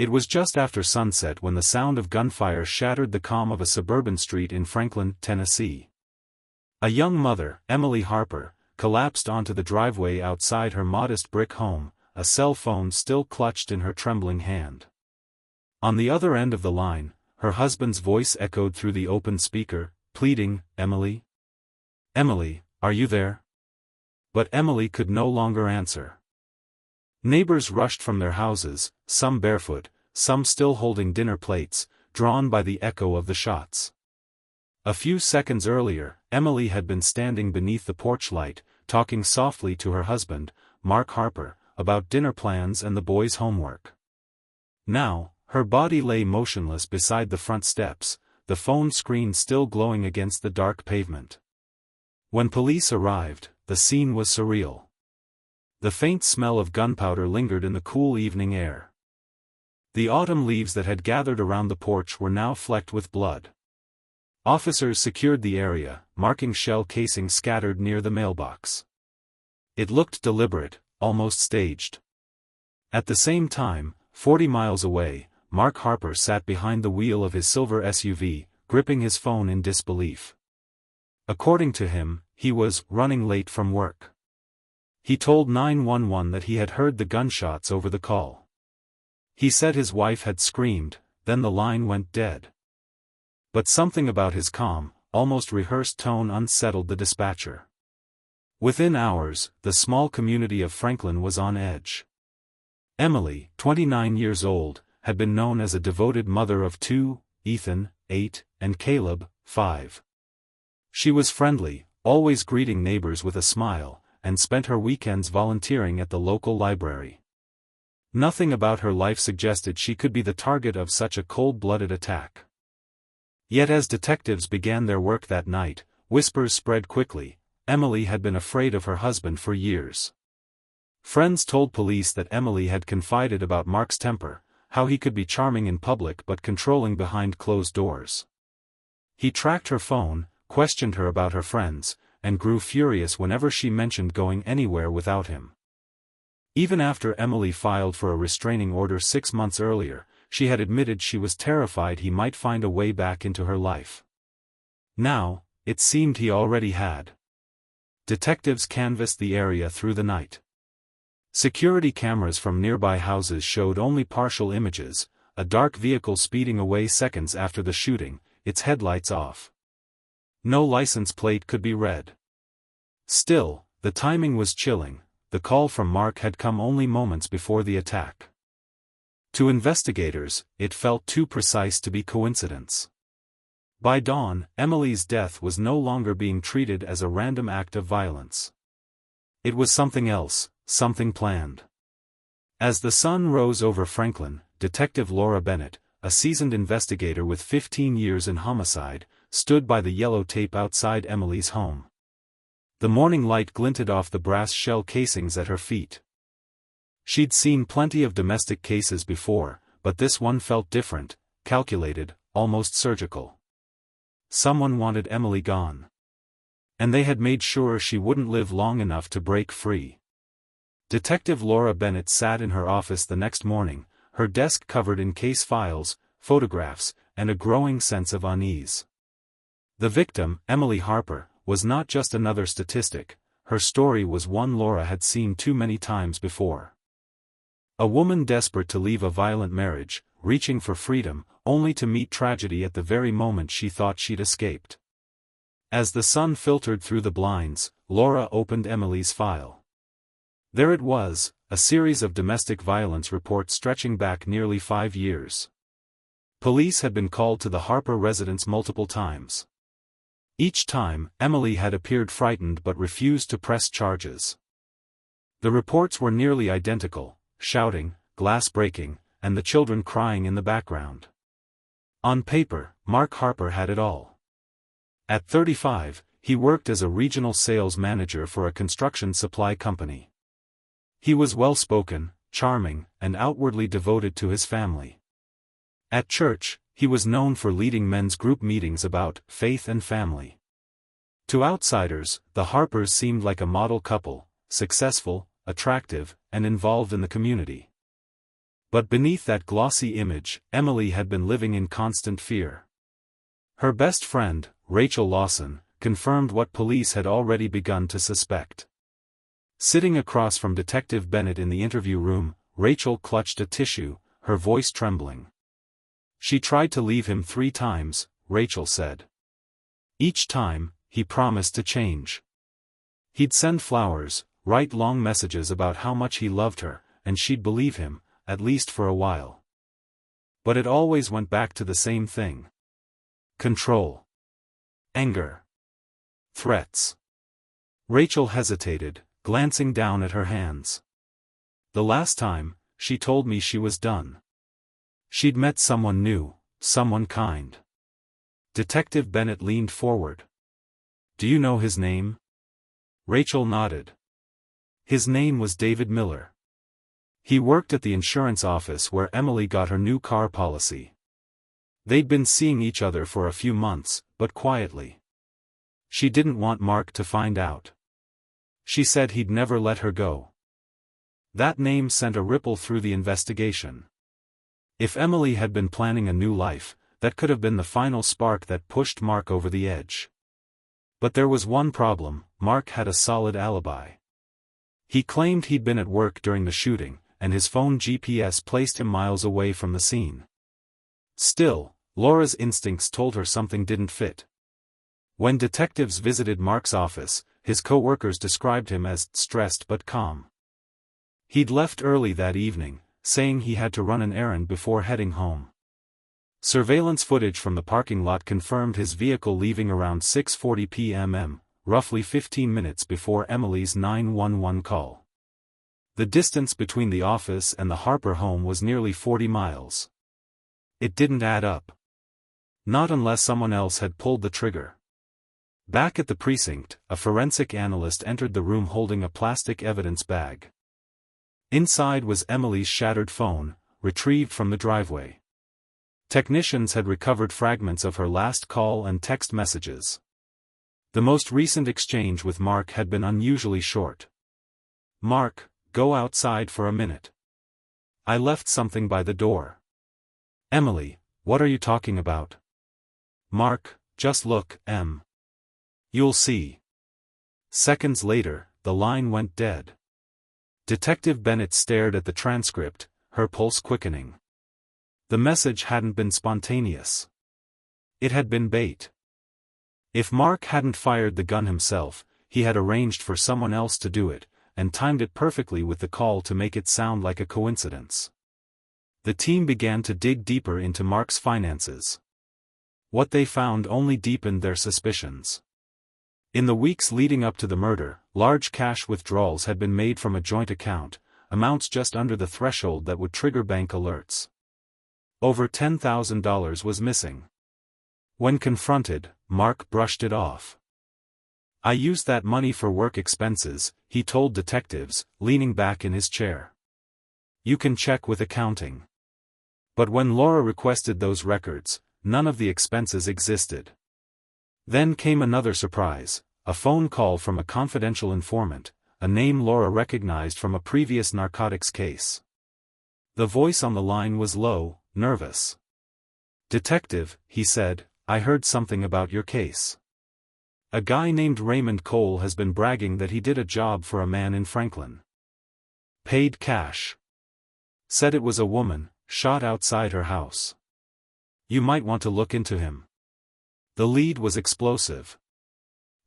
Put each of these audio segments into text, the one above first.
It was just after sunset when the sound of gunfire shattered the calm of a suburban street in Franklin, Tennessee. A young mother, Emily Harper, collapsed onto the driveway outside her modest brick home, a cell phone still clutched in her trembling hand. On the other end of the line, her husband's voice echoed through the open speaker, pleading, "Emily? Emily, are you there?" But Emily could no longer answer. Neighbors rushed from their houses, some barefoot, some still holding dinner plates, drawn by the echo of the shots. A few seconds earlier, Emily had been standing beneath the porch light, talking softly to her husband, Mark Harper, about dinner plans and the boys' homework. Now, her body lay motionless beside the front steps, the phone screen still glowing against the dark pavement. When police arrived, the scene was surreal. The faint smell of gunpowder lingered in the cool evening air. The autumn leaves that had gathered around the porch were now flecked with blood. Officers secured the area, marking shell casings scattered near the mailbox. It looked deliberate, almost staged. At the same time, 40 miles away, Mark Harper sat behind the wheel of his silver SUV, gripping his phone in disbelief. According to him, he was running late from work. He told 911 that he had heard the gunshots over the call. He said his wife had screamed, then the line went dead. But something about his calm, almost rehearsed tone unsettled the dispatcher. Within hours, the small community of Franklin was on edge. Emily, 29 years old, had been known as a devoted mother of two, Ethan, 8, and Caleb, 5. She was friendly, always greeting neighbors with a smile, and spent her weekends volunteering at the local library. Nothing about her life suggested she could be the target of such a cold-blooded attack. Yet as detectives began their work that night, whispers spread quickly. Emily had been afraid of her husband for years. Friends told police that Emily had confided about Mark's temper, how he could be charming in public but controlling behind closed doors. He tracked her phone, questioned her about her friends, and grew furious whenever she mentioned going anywhere without him. Even after Emily filed for a restraining order 6 months earlier, she had admitted she was terrified he might find a way back into her life. Now, it seemed he already had. Detectives canvassed the area through the night. Security cameras from nearby houses showed only partial images, a dark vehicle speeding away seconds after the shooting, its headlights off. No license plate could be read. Still, the timing was chilling. The call from Mark had come only moments before the attack. To investigators, it felt too precise to be coincidence. By dawn, Emily's death was no longer being treated as a random act of violence. It was something else, something planned. As the sun rose over Franklin, Detective Laura Bennett, a seasoned investigator with 15 years in homicide, stood by the yellow tape outside Emily's home. The morning light glinted off the brass shell casings at her feet. She'd seen plenty of domestic cases before, but this one felt different, calculated, almost surgical. Someone wanted Emily gone. And they had made sure she wouldn't live long enough to break free. Detective Laura Bennett sat in her office the next morning, her desk covered in case files, photographs, and a growing sense of unease. The victim, Emily Harper, was not just another statistic. Her story was one Laura had seen too many times before. A woman desperate to leave a violent marriage, reaching for freedom, only to meet tragedy at the very moment she thought she'd escaped. As the sun filtered through the blinds, Laura opened Emily's file. There it was, a series of domestic violence reports stretching back nearly 5 years. Police had been called to the Harper residence multiple times. Each time, Emily had appeared frightened but refused to press charges. The reports were nearly identical: shouting, glass breaking, and the children crying in the background. On paper, Mark Harper had it all. At 35, he worked as a regional sales manager for a construction supply company. He was well-spoken, charming, and outwardly devoted to his family. At church, he was known for leading men's group meetings about faith and family. To outsiders, the Harpers seemed like a model couple, successful, attractive, and involved in the community. But beneath that glossy image, Emily had been living in constant fear. Her best friend, Rachel Lawson, confirmed what police had already begun to suspect. Sitting across from Detective Bennett in the interview room, Rachel clutched a tissue, her voice trembling. She tried to leave him 3 times, Rachel said. Each time, he promised to change. He'd send flowers, write long messages about how much he loved her, and she'd believe him, at least for a while. But it always went back to the same thing. Control. Anger. Threats. Rachel hesitated, glancing down at her hands. The last time, she told me she was done. She'd met someone new, someone kind. Detective Bennett leaned forward. Do you know his name? Rachel nodded. His name was David Miller. He worked at the insurance office where Emily got her new car policy. They'd been seeing each other for a few months, but quietly. She didn't want Mark to find out. She said he'd never let her go. That name sent a ripple through the investigation. If Emily had been planning a new life, that could have been the final spark that pushed Mark over the edge. But there was one problem: Mark had a solid alibi. He claimed he'd been at work during the shooting, and his phone GPS placed him miles away from the scene. Still, Laura's instincts told her something didn't fit. When detectives visited Mark's office, his co-workers described him as stressed but calm. He'd left early that evening, saying he had to run an errand before heading home. Surveillance footage from the parking lot confirmed his vehicle leaving around 6:40 p.m., roughly 15 minutes before Emily's 911 call. The distance between the office and the Harper home was nearly 40 miles. It didn't add up. Not unless someone else had pulled the trigger. Back at the precinct, a forensic analyst entered the room holding a plastic evidence bag. Inside was Emily's shattered phone, retrieved from the driveway. Technicians had recovered fragments of her last call and text messages. The most recent exchange with Mark had been unusually short. Mark, go outside for a minute. I left something by the door. Emily, what are you talking about? Mark, just look, Em. You'll see. Seconds later, the line went dead. Detective Bennett stared at the transcript, her pulse quickening. The message hadn't been spontaneous. It had been bait. If Mark hadn't fired the gun himself, he had arranged for someone else to do it, and timed it perfectly with the call to make it sound like a coincidence. The team began to dig deeper into Mark's finances. What they found only deepened their suspicions. In the weeks leading up to the murder, large cash withdrawals had been made from a joint account, amounts just under the threshold that would trigger bank alerts. Over $10,000 was missing. When confronted, Mark brushed it off. I used that money for work expenses, he told detectives, leaning back in his chair. You can check with accounting. But when Laura requested those records, none of the expenses existed. Then came another surprise, a phone call from a confidential informant, a name Laura recognized from a previous narcotics case. The voice on the line was low, nervous. Detective, he said, I heard something about your case. A guy named Raymond Cole has been bragging that he did a job for a man in Franklin. Paid cash. Said it was a woman, shot outside her house. You might want to look into him. The lead was explosive.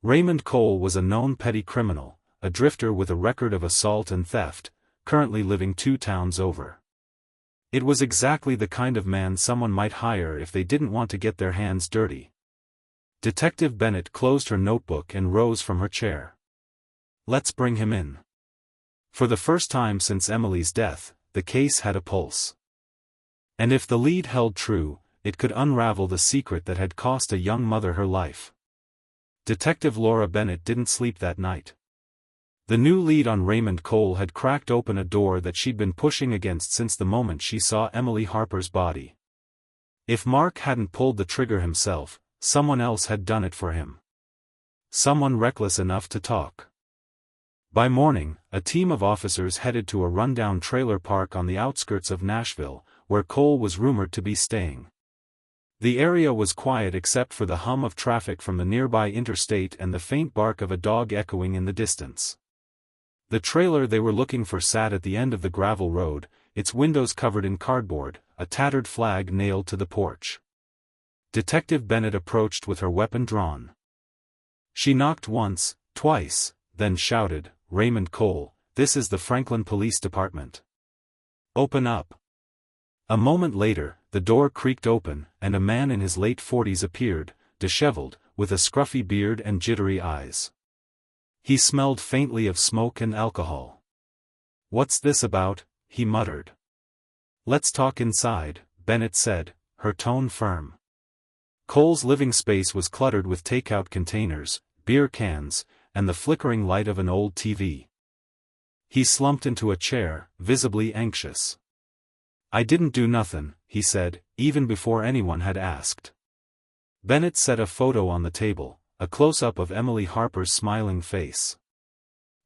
Raymond Cole was a known petty criminal, a drifter with a record of assault and theft, currently living 2 towns over. It was exactly the kind of man someone might hire if they didn't want to get their hands dirty. Detective Bennett closed her notebook and rose from her chair. Let's bring him in. For the first time since Emily's death, the case had a pulse. And if the lead held true, it could unravel the secret that had cost a young mother her life. Detective Laura Bennett didn't sleep that night. The new lead on Raymond Cole had cracked open a door that she'd been pushing against since the moment she saw Emily Harper's body. If Mark hadn't pulled the trigger himself, someone else had done it for him. Someone reckless enough to talk. By morning, a team of officers headed to a rundown trailer park on the outskirts of Nashville, where Cole was rumored to be staying. The area was quiet except for the hum of traffic from the nearby interstate and the faint bark of a dog echoing in the distance. The trailer they were looking for sat at the end of the gravel road, its windows covered in cardboard, a tattered flag nailed to the porch. Detective Bennett approached with her weapon drawn. She knocked once, twice, then shouted, "Raymond Cole, this is the Franklin Police Department. Open up." A moment later, the door creaked open, and a man in his late 40s appeared, disheveled, with a scruffy beard and jittery eyes. He smelled faintly of smoke and alcohol. "What's this about?" he muttered. "Let's talk inside," Bennett said, her tone firm. Cole's living space was cluttered with takeout containers, beer cans, and the flickering light of an old TV. He slumped into a chair, visibly anxious. "I didn't do nothin'," he said, even before anyone had asked. Bennett set a photo on the table, a close-up of Emily Harper's smiling face.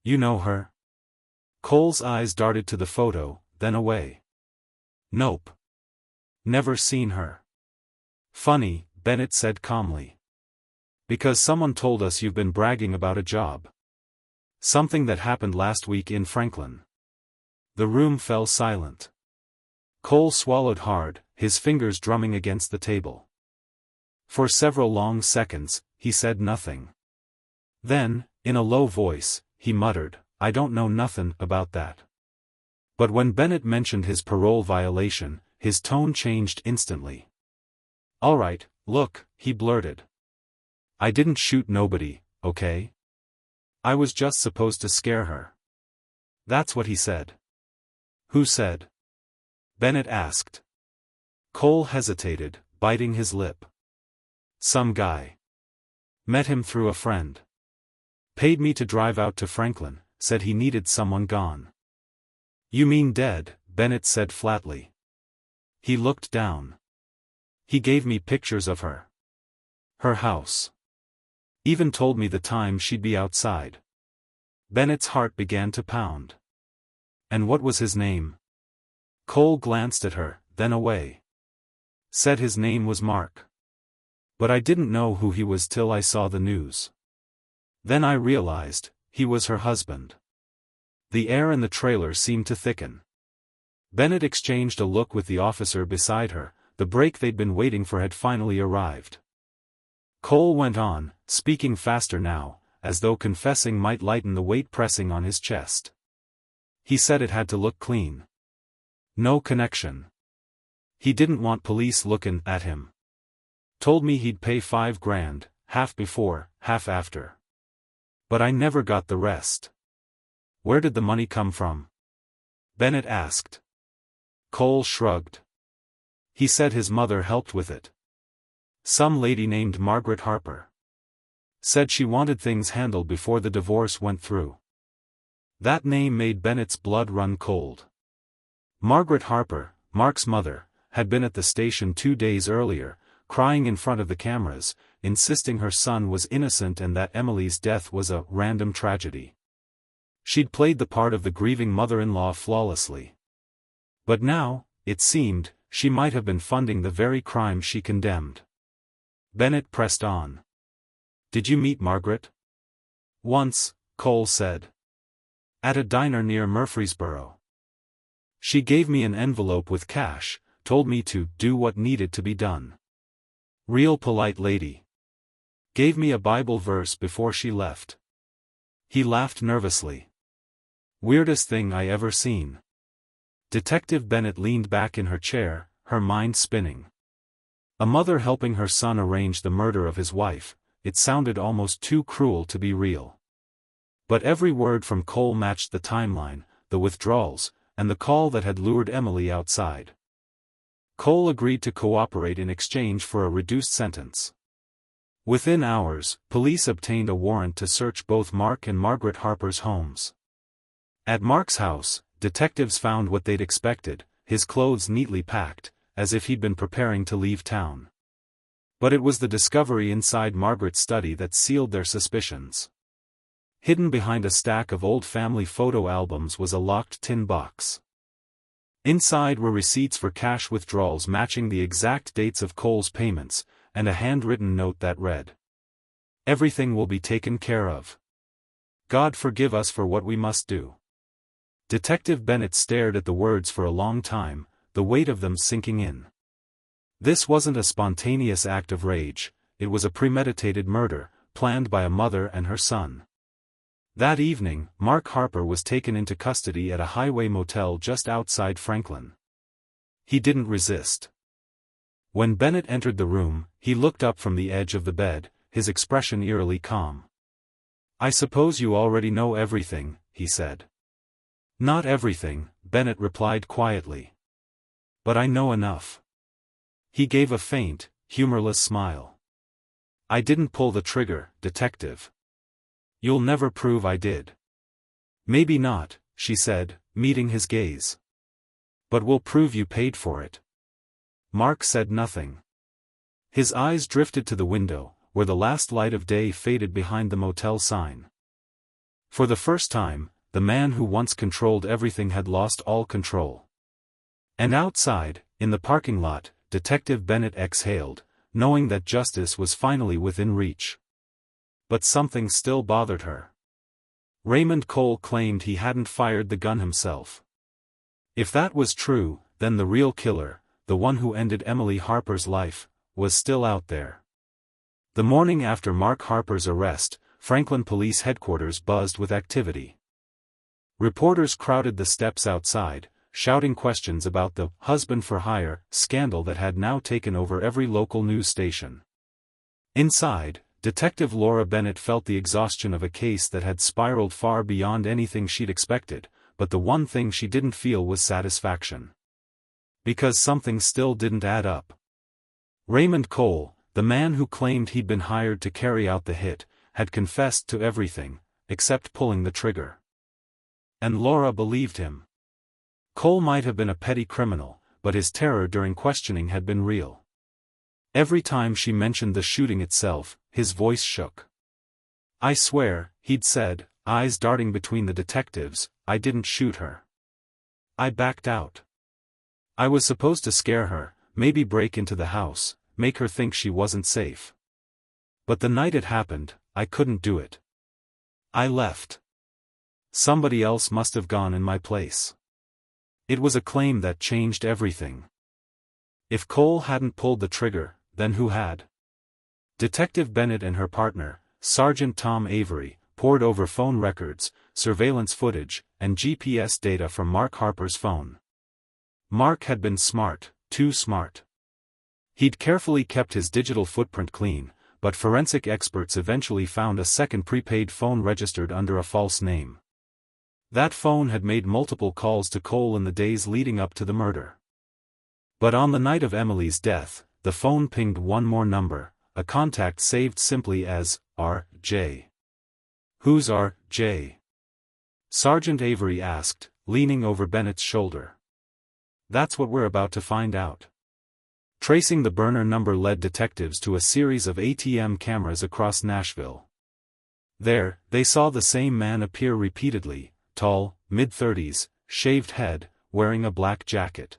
"You know her?" Cole's eyes darted to the photo, then away. "Nope. Never seen her." "Funny," Bennett said calmly. "Because someone told us you've been bragging about a job. Something that happened last week in Franklin." The room fell silent. Cole swallowed hard, his fingers drumming against the table. For several long seconds, he said nothing. Then, in a low voice, he muttered, "I don't know nothin' about that." But when Bennett mentioned his parole violation, his tone changed instantly. "All right, look," he blurted. "I didn't shoot nobody, okay? I was just supposed to scare her." "That's what he said." "Who said?" Bennett asked. Cole hesitated, biting his lip. "Some guy. Met him through a friend. Paid me to drive out to Franklin, said he needed someone gone." "You mean dead," Bennett said flatly. He looked down. "He gave me pictures of her. Her house. Even told me the time she'd be outside." Bennett's heart began to pound. "And what was his name?" Cole glanced at her, then away. "Said his name was Mark. But I didn't know who he was till I saw the news. Then I realized, he was her husband." The air in the trailer seemed to thicken. Bennett exchanged a look with the officer beside her. The break they'd been waiting for had finally arrived. Cole went on, speaking faster now, as though confessing might lighten the weight pressing on his chest. "He said it had to look clean. No connection. He didn't want police looking at him. Told me he'd pay $5,000, half before, half after. But I never got the rest." "Where did the money come from?" Bennett asked. Cole shrugged. "He said his mother helped with it. Some lady named Margaret Harper. Said she wanted things handled before the divorce went through." That name made Bennett's blood run cold. Margaret Harper, Mark's mother, had been at the station 2 days earlier, crying in front of the cameras, insisting her son was innocent and that Emily's death was a random tragedy. She'd played the part of the grieving mother-in-law flawlessly. But now, it seemed, she might have been funding the very crime she condemned. Bennett pressed on. "Did you meet Margaret?" "Once," Cole said. "At a diner near Murfreesboro. She gave me an envelope with cash, told me to do what needed to be done. Real polite lady. Gave me a Bible verse before she left." He laughed nervously. "Weirdest thing I ever seen." Detective Bennett leaned back in her chair, her mind spinning. A mother helping her son arrange the murder of his wife, it sounded almost too cruel to be real. But every word from Cole matched the timeline, the withdrawals, and the call that had lured Emily outside. Cole agreed to cooperate in exchange for a reduced sentence. Within hours, police obtained a warrant to search both Mark and Margaret Harper's homes. At Mark's house, detectives found what they'd expected, his clothes neatly packed, as if he'd been preparing to leave town. But it was the discovery inside Margaret's study that sealed their suspicions. Hidden behind a stack of old family photo albums was a locked tin box. Inside were receipts for cash withdrawals matching the exact dates of Cole's payments, and a handwritten note that read, "Everything will be taken care of. God forgive us for what we must do." Detective Bennett stared at the words for a long time, the weight of them sinking in. This wasn't a spontaneous act of rage, it was a premeditated murder, planned by a mother and her son. That evening, Mark Harper was taken into custody at a highway motel just outside Franklin. He didn't resist. When Bennett entered the room, he looked up from the edge of the bed, his expression eerily calm. "I suppose you already know everything," he said. "Not everything," Bennett replied quietly. "But I know enough." He gave a faint, humorless smile. "I didn't pull the trigger, Detective. You'll never prove I did." "Maybe not," she said, meeting his gaze. "But we'll prove you paid for it." Mark said nothing. His eyes drifted to the window, where the last light of day faded behind the motel sign. For the first time, the man who once controlled everything had lost all control. And outside, in the parking lot, Detective Bennett exhaled, knowing that justice was finally within reach. But something still bothered her. Raymond Cole claimed he hadn't fired the gun himself. If that was true, then the real killer, the one who ended Emily Harper's life, was still out there. The morning after Mark Harper's arrest, Franklin Police Headquarters buzzed with activity. Reporters crowded the steps outside, shouting questions about the husband-for-hire scandal that had now taken over every local news station. Inside, Detective Laura Bennett felt the exhaustion of a case that had spiraled far beyond anything she'd expected, but the one thing she didn't feel was satisfaction. Because something still didn't add up. Raymond Cole, the man who claimed he'd been hired to carry out the hit, had confessed to everything, except pulling the trigger. And Laura believed him. Cole might have been a petty criminal, but his terror during questioning had been real. Every time she mentioned the shooting itself, his voice shook. "I swear," he'd said, eyes darting between the detectives, "I didn't shoot her. I backed out. I was supposed to scare her, maybe break into the house, make her think she wasn't safe. But the night it happened, I couldn't do it. I left. Somebody else must have gone in my place." It was a claim that changed everything. If Cole hadn't pulled the trigger, then who had? Detective Bennett and her partner, Sergeant Tom Avery, pored over phone records, surveillance footage, and GPS data from Mark Harper's phone. Mark had been smart, too smart. He'd carefully kept his digital footprint clean, but forensic experts eventually found a second prepaid phone registered under a false name. That phone had made multiple calls to Cole in the days leading up to the murder. But on the night of Emily's death, the phone pinged one more number, a contact saved simply as R.J. "Who's R.J.?" Sergeant Avery asked, leaning over Bennett's shoulder. "That's what we're about to find out." Tracing the burner number led detectives to a series of ATM cameras across Nashville. There, they saw the same man appear repeatedly, tall, mid-30s, shaved head, wearing a black jacket.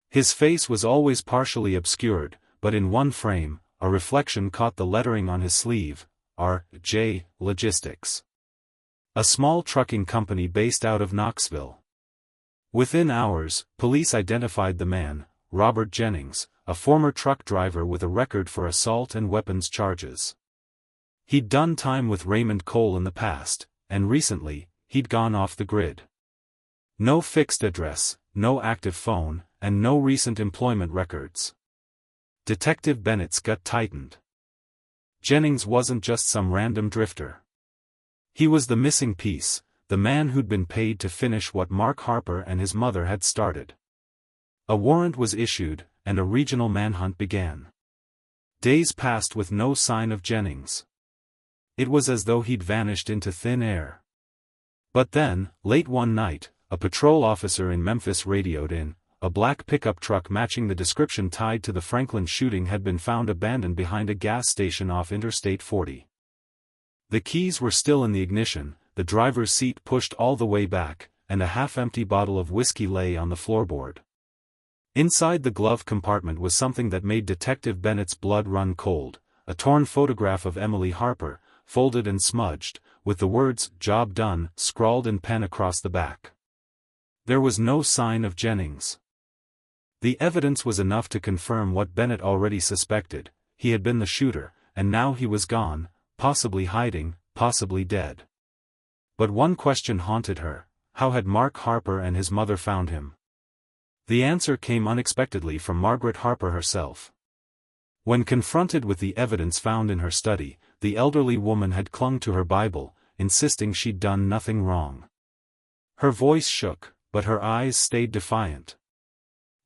His face was always partially obscured, but in one frame, a reflection caught the lettering on his sleeve, R.J. Logistics. A small trucking company based out of Knoxville. Within hours, police identified the man, Robert Jennings, a former truck driver with a record for assault and weapons charges. He'd done time with Raymond Cole in the past, and recently, he'd gone off the grid. No fixed address, no active phone, and no recent employment records. Detective Bennett's gut tightened. Jennings wasn't just some random drifter. He was the missing piece, the man who'd been paid to finish what Mark Harper and his mother had started. A warrant was issued, and a regional manhunt began. Days passed with no sign of Jennings. It was as though he'd vanished into thin air. But then, late one night, a patrol officer in Memphis radioed in. A black pickup truck matching the description tied to the Franklin shooting had been found abandoned behind a gas station off Interstate 40. The keys were still in the ignition, the driver's seat pushed all the way back, and a half-empty bottle of whiskey lay on the floorboard. Inside the glove compartment was something that made Detective Bennett's blood run cold, a torn photograph of Emily Harper, folded and smudged, with the words, "Job done," scrawled in pen across the back. There was no sign of Jennings. The evidence was enough to confirm what Bennett already suspected: he had been the shooter, and now he was gone, possibly hiding, possibly dead. But one question haunted her: how had Mark Harper and his mother found him? The answer came unexpectedly from Margaret Harper herself. When confronted with the evidence found in her study, the elderly woman had clung to her Bible, insisting she'd done nothing wrong. Her voice shook, but her eyes stayed defiant.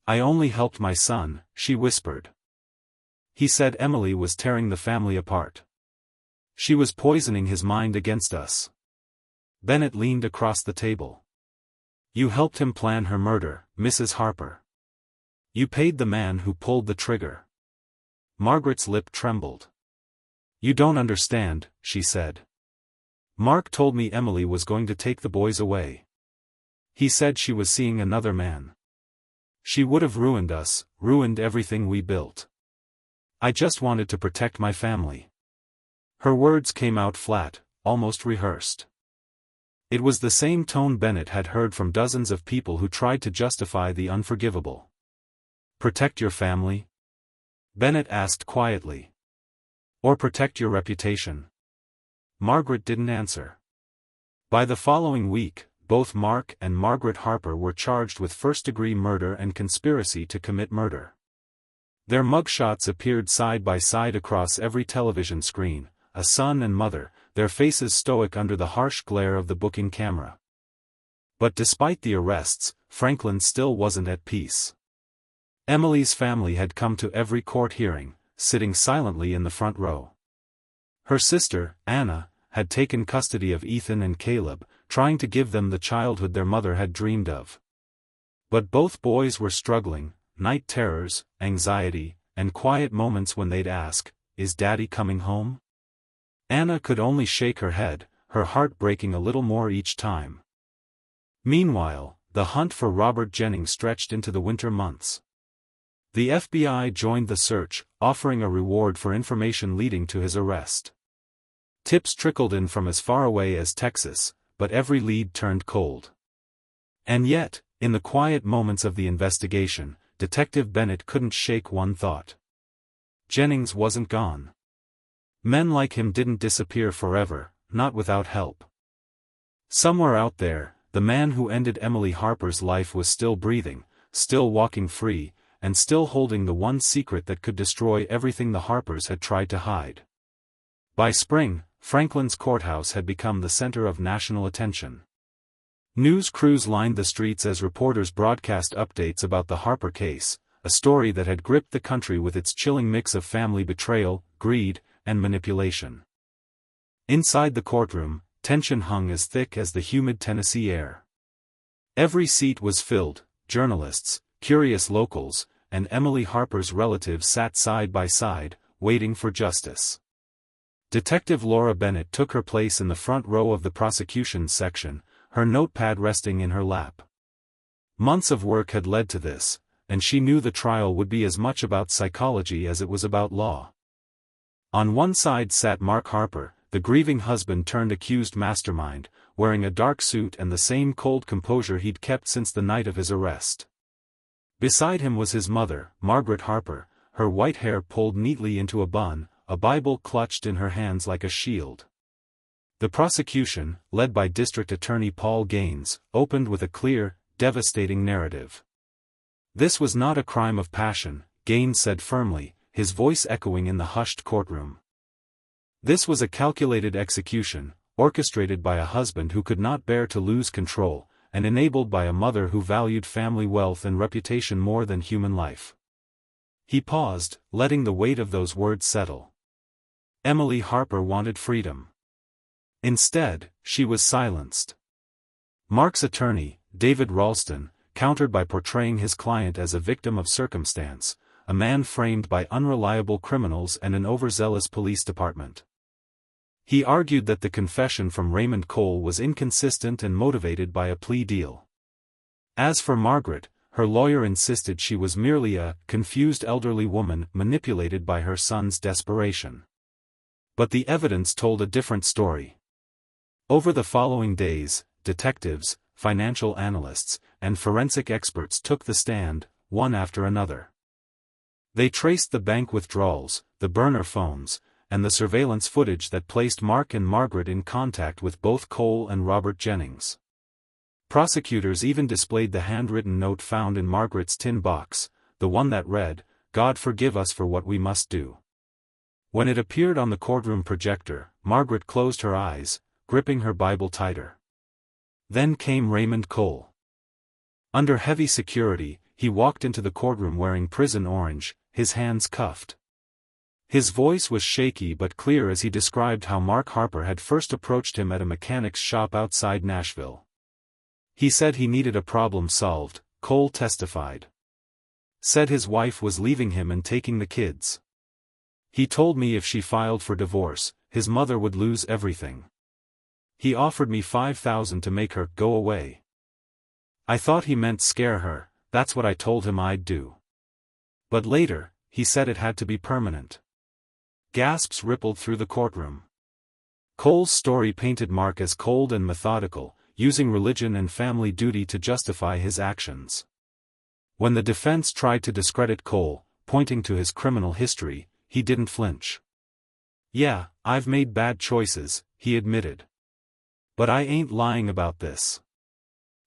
"I only helped my son," she whispered. "He said Emily was tearing the family apart. She was poisoning his mind against us." Bennett leaned across the table. "You helped him plan her murder, Mrs. Harper. You paid the man who pulled the trigger." Margaret's lip trembled. "You don't understand," she said. "Mark told me Emily was going to take the boys away. He said she was seeing another man. She would have ruined us, ruined everything we built. I just wanted to protect my family." Her words came out flat, almost rehearsed. It was the same tone Bennett had heard from dozens of people who tried to justify the unforgivable. "Protect your family?" Bennett asked quietly. "Or protect your reputation?" Margaret didn't answer. By the following week, both Mark and Margaret Harper were charged with first-degree murder and conspiracy to commit murder. Their mugshots appeared side by side across every television screen, a son and mother, their faces stoic under the harsh glare of the booking camera. But despite the arrests, Franklin still wasn't at peace. Emily's family had come to every court hearing, sitting silently in the front row. Her sister, Anna, had taken custody of Ethan and Caleb, trying to give them the childhood their mother had dreamed of. But both boys were struggling: night terrors, anxiety, and quiet moments when they'd ask, "Is Daddy coming home?" Anna could only shake her head, her heart breaking a little more each time. Meanwhile, the hunt for Robert Jennings stretched into the winter months. The FBI joined the search, offering a reward for information leading to his arrest. Tips trickled in from as far away as Texas, but every lead turned cold. And yet, in the quiet moments of the investigation, Detective Bennett couldn't shake one thought. Jennings wasn't gone. Men like him didn't disappear forever, not without help. Somewhere out there, the man who ended Emily Harper's life was still breathing, still walking free, and still holding the one secret that could destroy everything the Harpers had tried to hide. By spring, Franklin's courthouse had become the center of national attention. News crews lined the streets as reporters broadcast updates about the Harper case, a story that had gripped the country with its chilling mix of family betrayal, greed, and manipulation. Inside the courtroom, tension hung as thick as the humid Tennessee air. Every seat was filled: journalists, curious locals, and Emily Harper's relatives sat side by side, waiting for justice. Detective Laura Bennett took her place in the front row of the prosecution's section, her notepad resting in her lap. Months of work had led to this, and she knew the trial would be as much about psychology as it was about law. On one side sat Mark Harper, the grieving husband-turned-accused mastermind, wearing a dark suit and the same cold composure he'd kept since the night of his arrest. Beside him was his mother, Margaret Harper, her white hair pulled neatly into a bun, a Bible clutched in her hands like a shield. The prosecution, led by District Attorney Paul Gaines, opened with a clear, devastating narrative. This was not a crime of passion, Gaines said firmly, his voice echoing in the hushed courtroom. This was a calculated execution, orchestrated by a husband who could not bear to lose control, and enabled by a mother who valued family wealth and reputation more than human life. He paused, letting the weight of those words settle. Emily Harper wanted freedom. Instead, she was silenced. Mark's attorney, David Ralston, countered by portraying his client as a victim of circumstance, a man framed by unreliable criminals and an overzealous police department. He argued that the confession from Raymond Cole was inconsistent and motivated by a plea deal. As for Margaret, her lawyer insisted she was merely a confused elderly woman manipulated by her son's desperation. But the evidence told a different story. Over the following days, detectives, financial analysts, and forensic experts took the stand, one after another. They traced the bank withdrawals, the burner phones, and the surveillance footage that placed Mark and Margaret in contact with both Cole and Robert Jennings. Prosecutors even displayed the handwritten note found in Margaret's tin box, the one that read, "God forgive us for what we must do." When it appeared on the courtroom projector, Margaret closed her eyes, gripping her Bible tighter. Then came Raymond Cole. Under heavy security, he walked into the courtroom wearing prison orange, his hands cuffed. His voice was shaky but clear as he described how Mark Harper had first approached him at a mechanic's shop outside Nashville. He said he needed a problem solved, Cole testified. Said his wife was leaving him and taking the kids. He told me if she filed for divorce, his mother would lose everything. He offered me $5,000 to make her go away. I thought he meant scare her, that's what I told him I'd do. But later, he said it had to be permanent. Gasps rippled through the courtroom. Cole's story painted Mark as cold and methodical, using religion and family duty to justify his actions. When the defense tried to discredit Cole, pointing to his criminal history, he didn't flinch. "Yeah, I've made bad choices," he admitted. "But I ain't lying about this."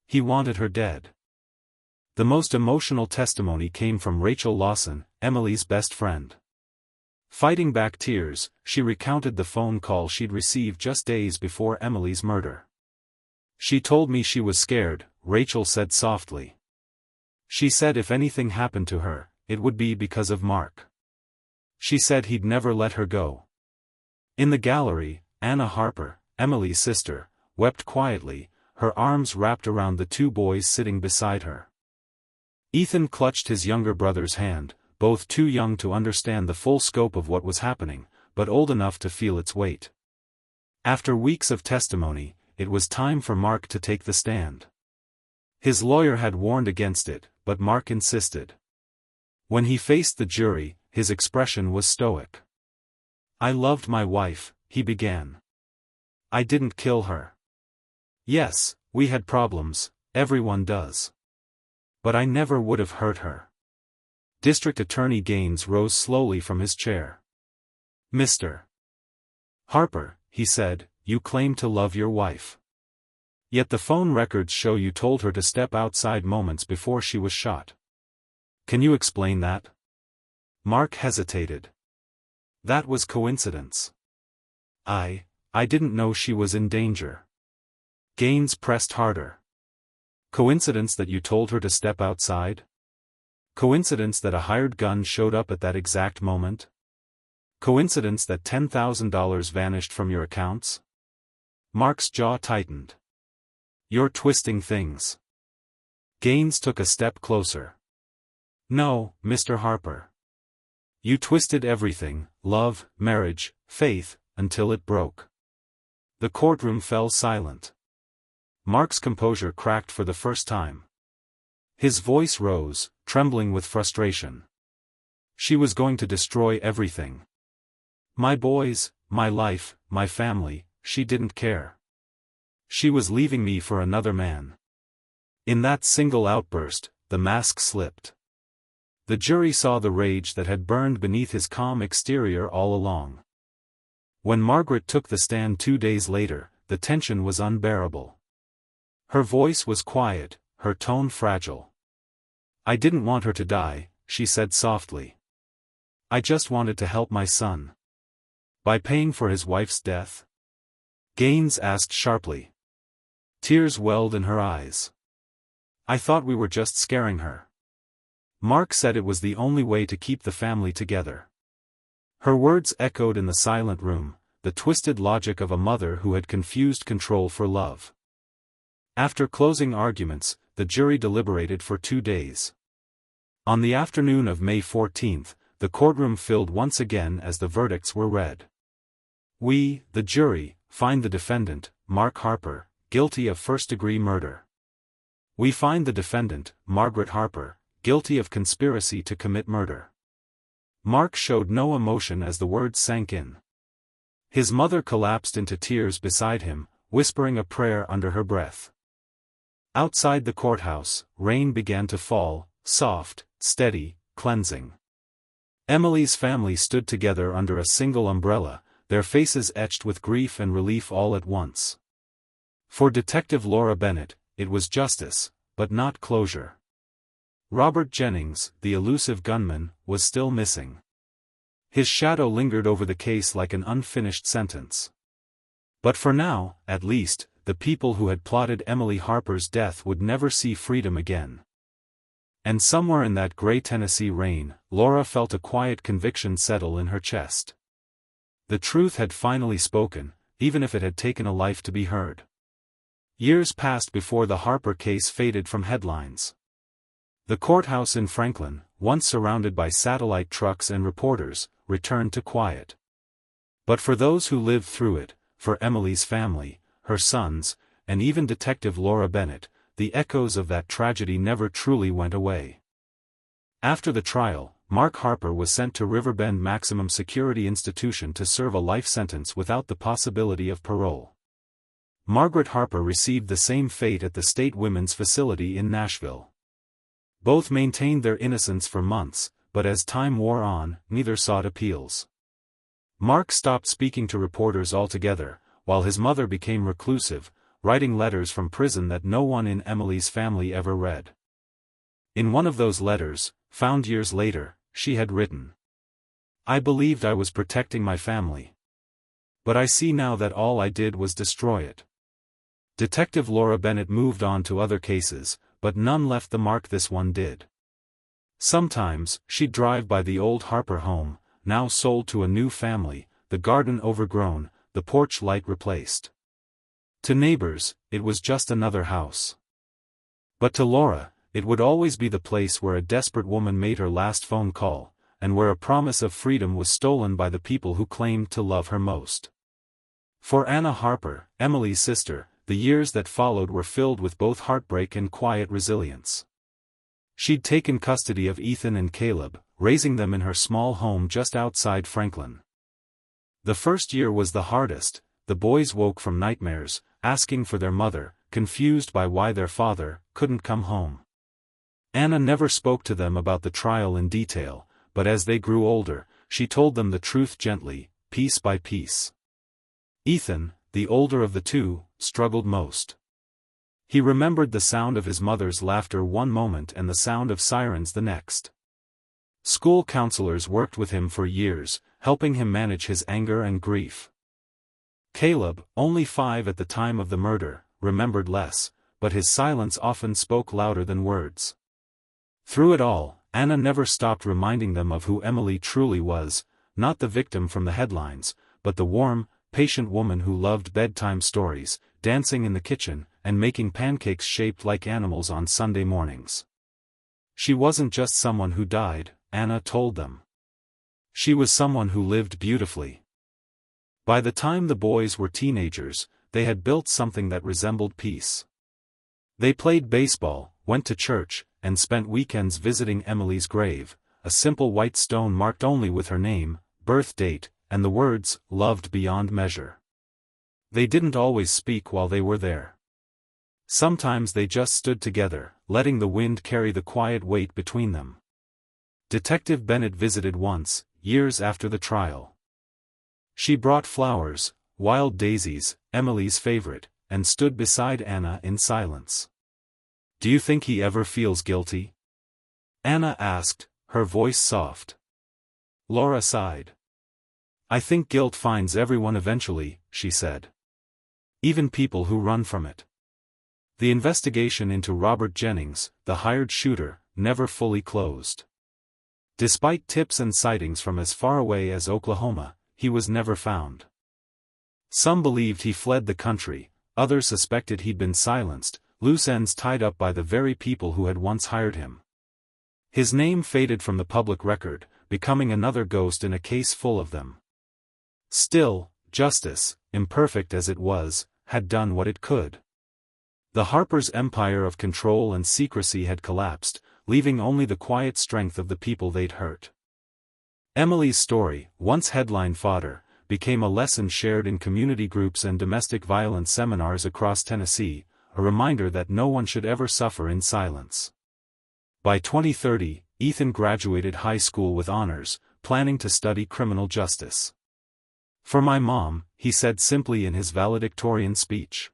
He wanted her dead. The most emotional testimony came from Rachel Lawson, Emily's best friend. Fighting back tears, she recounted the phone call she'd received just days before Emily's murder. "She told me she was scared," Rachel said softly. "She said if anything happened to her, it would be because of Mark. She said he'd never let her go." In the gallery, Anna Harper, Emily's sister, wept quietly, her arms wrapped around the two boys sitting beside her. Ethan clutched his younger brother's hand, both too young to understand the full scope of what was happening, but old enough to feel its weight. After weeks of testimony, it was time for Mark to take the stand. His lawyer had warned against it, but Mark insisted. When he faced the jury, his expression was stoic. "I loved my wife," he began. "I didn't kill her. Yes, we had problems, everyone does. But I never would have hurt her." District Attorney Gaines rose slowly from his chair. "Mr. Harper," he said, "you claim to love your wife. Yet the phone records show you told her to step outside moments before she was shot. Can you explain that?" Mark hesitated. "That was coincidence. I didn't know she was in danger." Gaines pressed harder. "Coincidence that you told her to step outside? Coincidence that a hired gun showed up at that exact moment? Coincidence that $10,000 vanished from your accounts?" Mark's jaw tightened. "You're twisting things." Gaines took a step closer. "No, Mr. Harper. You twisted everything, love, marriage, faith, until it broke." The courtroom fell silent. Mark's composure cracked for the first time. His voice rose, trembling with frustration. "She was going to destroy everything. My boys, my life, my family, she didn't care. She was leaving me for another man." In that single outburst, the mask slipped. The jury saw the rage that had burned beneath his calm exterior all along. When Margaret took the stand 2 days later, the tension was unbearable. Her voice was quiet, her tone fragile. "I didn't want her to die," she said softly. "I just wanted to help my son." "By paying for his wife's death?" Gaines asked sharply. Tears welled in her eyes. "I thought we were just scaring her." Mark said it was the only way to keep the family together. Her words echoed in the silent room, the twisted logic of a mother who had confused control for love. After closing arguments, the jury deliberated for 2 days. On the afternoon of May 14, the courtroom filled once again as the verdicts were read. We, the jury, find the defendant, Mark Harper, guilty of first-degree murder. We find the defendant, Margaret Harper, guilty of conspiracy to commit murder. Mark showed no emotion as the words sank in. His mother collapsed into tears beside him, whispering a prayer under her breath. Outside the courthouse, rain began to fall, soft, steady, cleansing. Emily's family stood together under a single umbrella, their faces etched with grief and relief all at once. For Detective Laura Bennett, it was justice, but not closure. Robert Jennings, the elusive gunman, was still missing. His shadow lingered over the case like an unfinished sentence. But for now, at least, the people who had plotted Emily Harper's death would never see freedom again. And somewhere in that gray Tennessee rain, Laura felt a quiet conviction settle in her chest. The truth had finally spoken, even if it had taken a life to be heard. Years passed before the Harper case faded from headlines. The courthouse in Franklin, once surrounded by satellite trucks and reporters, returned to quiet. But for those who lived through it, for Emily's family, her sons, and even Detective Laura Bennett, the echoes of that tragedy never truly went away. After the trial, Mark Harper was sent to Riverbend Maximum Security Institution to serve a life sentence without the possibility of parole. Margaret Harper received the same fate at the State Women's Facility in Nashville. Both maintained their innocence for months, but as time wore on, neither sought appeals. Mark stopped speaking to reporters altogether, while his mother became reclusive, writing letters from prison that no one in Emily's family ever read. In one of those letters, found years later, she had written, "I believed I was protecting my family. But I see now that all I did was destroy it." Detective Laura Bennett moved on to other cases, but none left the mark this one did. Sometimes, she'd drive by the old Harper home, now sold to a new family, the garden overgrown, the porch light replaced. To neighbors, it was just another house. But to Laura, it would always be the place where a desperate woman made her last phone call, and where a promise of freedom was stolen by the people who claimed to love her most. For Anna Harper, Emily's sister, the years that followed were filled with both heartbreak and quiet resilience. She'd taken custody of Ethan and Caleb, raising them in her small home just outside Franklin. The first year was the hardest. The boys woke from nightmares, asking for their mother, confused by why their father couldn't come home. Anna never spoke to them about the trial in detail, but as they grew older, she told them the truth gently, piece by piece. Ethan, the older of the two, struggled most. He remembered the sound of his mother's laughter one moment and the sound of sirens the next. School counselors worked with him for years, helping him manage his anger and grief. Caleb, only 5 at the time of the murder, remembered less, but his silence often spoke louder than words. Through it all, Anna never stopped reminding them of who Emily truly was, not the victim from the headlines, but the warm, patient woman who loved bedtime stories, dancing in the kitchen, and making pancakes shaped like animals on Sunday mornings. She wasn't just someone who died, Anna told them. She was someone who lived beautifully. By the time the boys were teenagers, they had built something that resembled peace. They played baseball, went to church, and spent weekends visiting Emily's grave, a simple white stone marked only with her name, birth date, and the words, "Loved beyond measure." They didn't always speak while they were there. Sometimes they just stood together, letting the wind carry the quiet weight between them. Detective Bennett visited once, years after the trial. She brought flowers, wild daisies, Emily's favorite, and stood beside Anna in silence. "Do you think he ever feels guilty?" Anna asked, her voice soft. Laura sighed. "I think guilt finds everyone eventually," she said. "Even people who run from it." The investigation into Robert Jennings, the hired shooter, never fully closed. Despite tips and sightings from as far away as Oklahoma, he was never found. Some believed he fled the country, others suspected he'd been silenced, loose ends tied up by the very people who had once hired him. His name faded from the public record, becoming another ghost in a case full of them. Still, justice, imperfect as it was, had done what it could. The Harpers' empire of control and secrecy had collapsed, leaving only the quiet strength of the people they'd hurt. Emily's story, once headline fodder, became a lesson shared in community groups and domestic violence seminars across Tennessee, a reminder that no one should ever suffer in silence. By 2030, Ethan graduated high school with honors, planning to study criminal justice. "For my mom," he said simply in his valedictorian speech.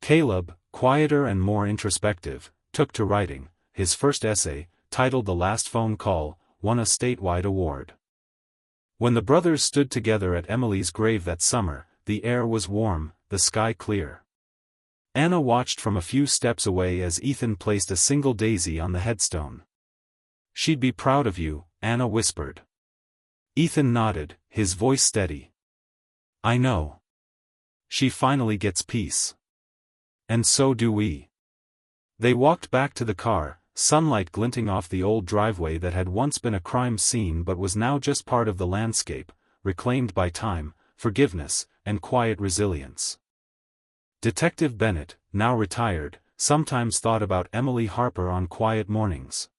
Caleb, quieter and more introspective, took to writing. His first essay, titled The Last Phone Call, won a statewide award. When the brothers stood together at Emily's grave that summer, the air was warm, the sky clear. Anna watched from a few steps away as Ethan placed a single daisy on the headstone. "She'd be proud of you," Anna whispered. Ethan nodded, his voice steady. "I know. She finally gets peace. And so do we." They walked back to the car, sunlight glinting off the old driveway that had once been a crime scene but was now just part of the landscape, reclaimed by time, forgiveness, and quiet resilience. Detective Bennett, now retired, sometimes thought about Emily Harper on quiet mornings.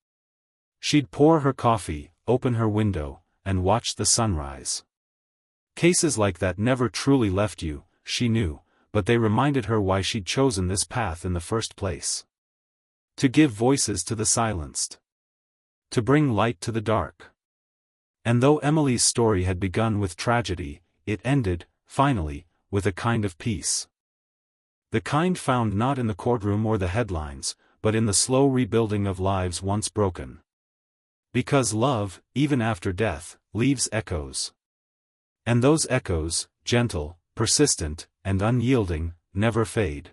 She'd pour her coffee, open her window, and watch the sunrise. Cases like that never truly left you, she knew, but they reminded her why she'd chosen this path in the first place. To give voices to the silenced. To bring light to the dark. And though Emily's story had begun with tragedy, it ended, finally, with a kind of peace. The kind found not in the courtroom or the headlines, but in the slow rebuilding of lives once broken. Because love, even after death, leaves echoes. And those echoes, gentle, persistent, and unyielding, never fade.